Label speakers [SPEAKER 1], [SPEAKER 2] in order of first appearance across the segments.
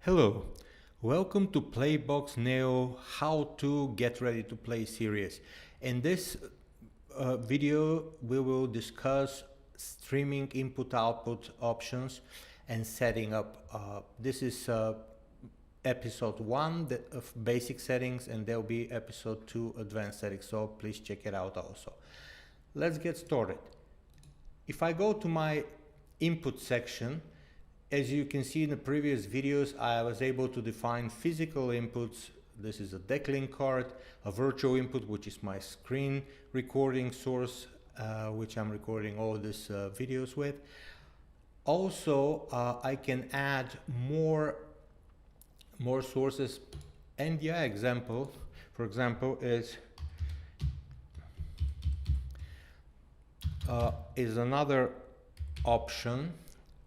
[SPEAKER 1] Hello, welcome to Playbox Neo How to Get Ready to Play series. In this video, we will discuss streaming input-output options and setting up. This is episode 1 of basic settings, and there will be episode 2 advanced settings, so please check it out also. Let's get started. If I go to my input section, as you can see in the previous videos, I was able to define physical inputs. This is a Decklink card, a virtual input, which is my screen recording source, which I'm recording all these videos with. Also, I can add more sources. NDI example, for example, is another option.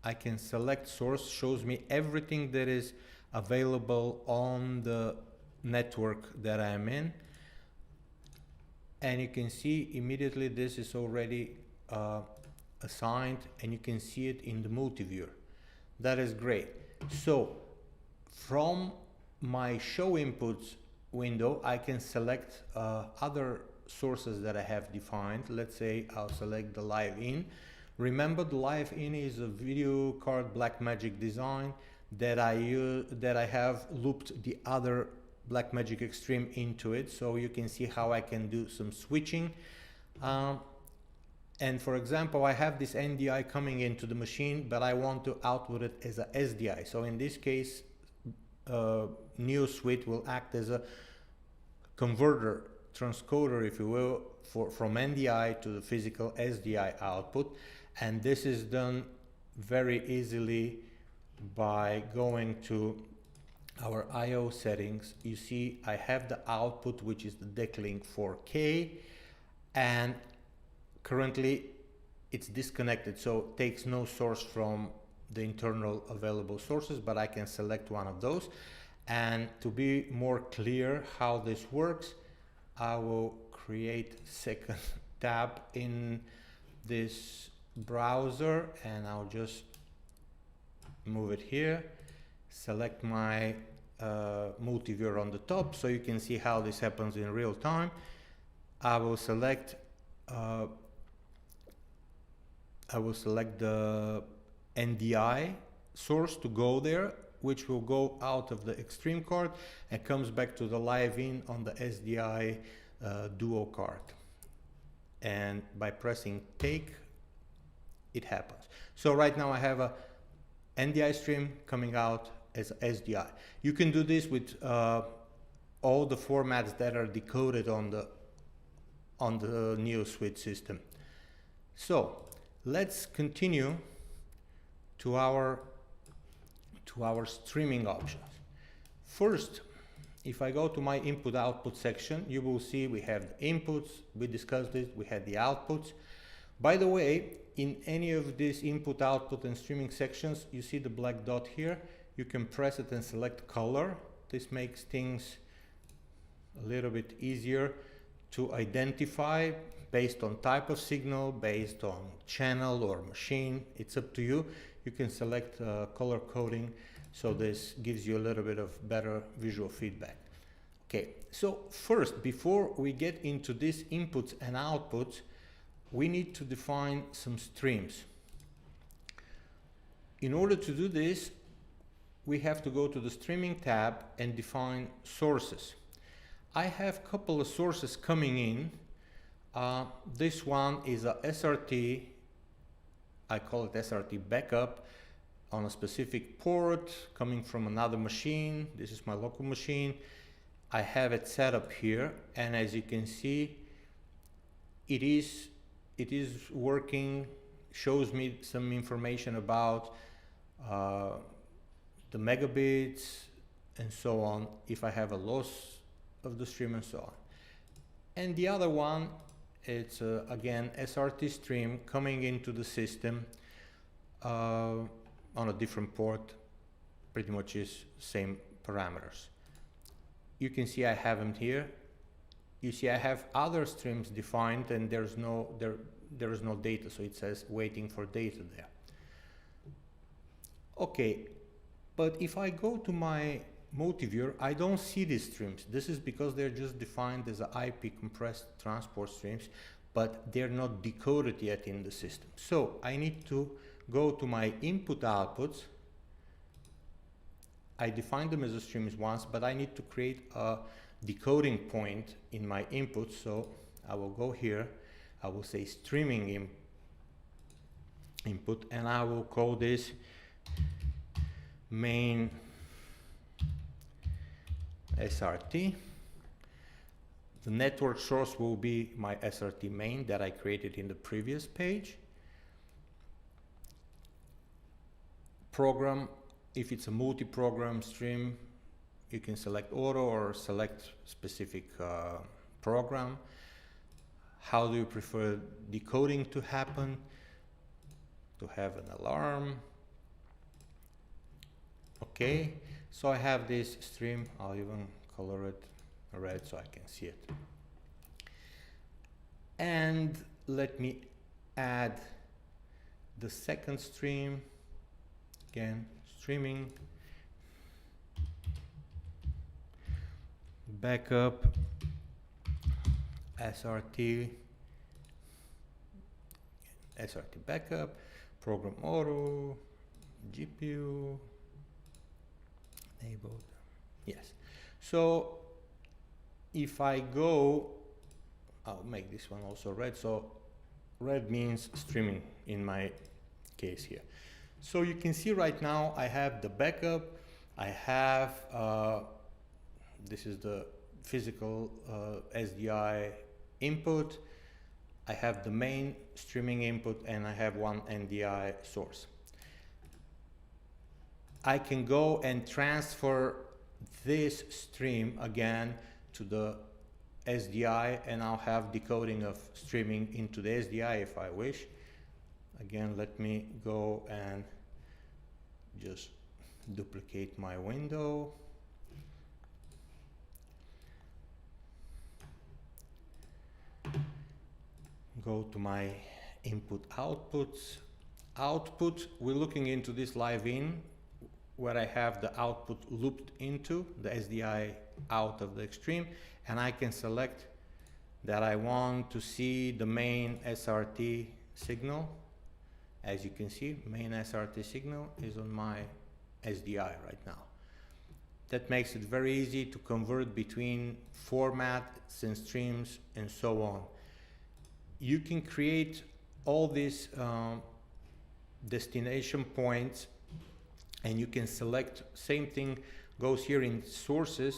[SPEAKER 1] I can select source, shows me everything that is available on the network that I'm in. And you can see immediately this is already assigned, and you can see it in the multi-viewer. That is great. So from my show inputs window, I can select other sources that I have defined. Let's say I'll select the live in. Remember, the live in is a video card Blackmagic design that I have looped the other Blackmagic Extreme into it, so you can see how I can do some switching. And for example, I have this NDI coming into the machine, but I want to output it as a SDI. So in this case, NeoSwitch will act as a converter, transcoder, if you will, from NDI to the physical SDI output. And this is done very easily by going to our I/O settings. You see I have the output, which is the Decklink 4K, and currently it's disconnected, so it takes no source from the internal available sources, but I can select one of those. And to be more clear how this works, I will create a second tab in this browser, and I'll just move it here, select my multi-viewer on the top so you can see how this happens in real time. I will select the NDI source to go there, which will go out of the Extreme card and comes back to the live in on the SDI Duo card. And by pressing take, it happens. So right now I have a NDI stream coming out as SDI. You can do this with all the formats that are decoded on the NeoSwitch system. So let's continue to our streaming options. First, if I go to my input-output section, you will see we have the inputs, we discussed it, we had the outputs. By the way, in any of these input, output, and streaming sections, you see the black dot here. You can press it and select color. This makes things a little bit easier to identify based on type of signal, based on channel or machine. It's up to you. You can select color coding, so this gives you a little bit of better visual feedback. Okay, so first, before we get into these inputs and outputs, we need to define some streams. In order to do this, we have to go to the streaming tab and define sources. I have a couple of sources coming in. This one is a SRT, I call it SRT backup, on a specific port coming from another machine. This is my local machine. I have it set up here, and as you can see, it is working, shows me some information about the megabits and so on, if I have a loss of the stream and so on. And the other one, it's again SRT stream coming into the system on a different port, pretty much is same parameters. You can see I have them here. You see I have other streams defined, and there is no data, so it says waiting for data there. Okay, But if I go to my multi-viewer, I don't see these streams. This is because they're just defined as IP compressed transport streams, but they're not decoded yet in the system. So I need to go to my input outputs. I define them as a streams once, but I need to create a decoding point in my input. So I will go here, I will say streaming input, and I will call this main SRT. The network source will be my SRT main that I created in the previous page. Program, if it's a multi-program stream, you can select auto or select specific program. How do you prefer decoding to happen? To have an alarm. Okay, so I have this stream. I'll even color it red so I can see it. And let me add the second stream. Again, streaming, backup, SRT backup, program auto, GPU, enabled, yes. So if I go, I'll make this one also red, so red means streaming in my case here. So you can see right now I have the backup, I have, this is the physical SDI input, I have the main streaming input, and I have one NDI source. I can go and transfer this stream again to the SDI, and I'll have decoding of streaming into the SDI if I wish. Again, let me go and just duplicate my window. Go to my input outputs. Output, we're looking into this live in, where I have the output looped into the SDI out of the extreme, and I can select that I want to see the main SRT signal. As you can see, main SRT signal is on my SDI right now. That makes it very easy to convert between formats and streams and so on. You can create all these destination points, and you can select, same thing goes here in sources,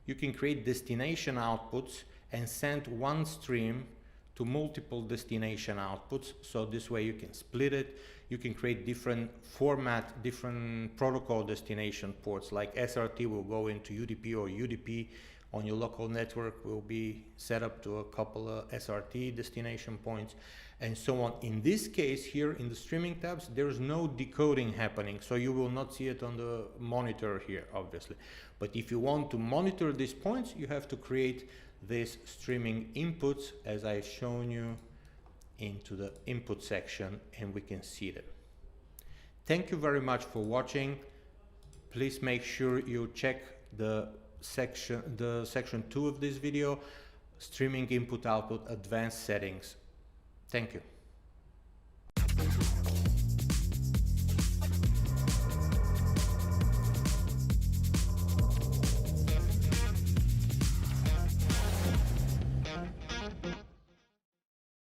[SPEAKER 1] you can create destination outputs and send one stream to multiple destination outputs. So this way you can split it, you can create different format, different protocol destination ports, like SRT will go into UDP, or UDP on your local network will be set up to a couple of SRT destination points, and so on. In this case here in the streaming tabs, there's no decoding happening, so you will not see it on the monitor here, obviously. But if you want to monitor these points, you have to create this streaming inputs, as I've shown you, into the input section, and we can see them. Thank you very much for watching. Please make sure you check the section 2 of this video, streaming input output advanced settings. Thank you.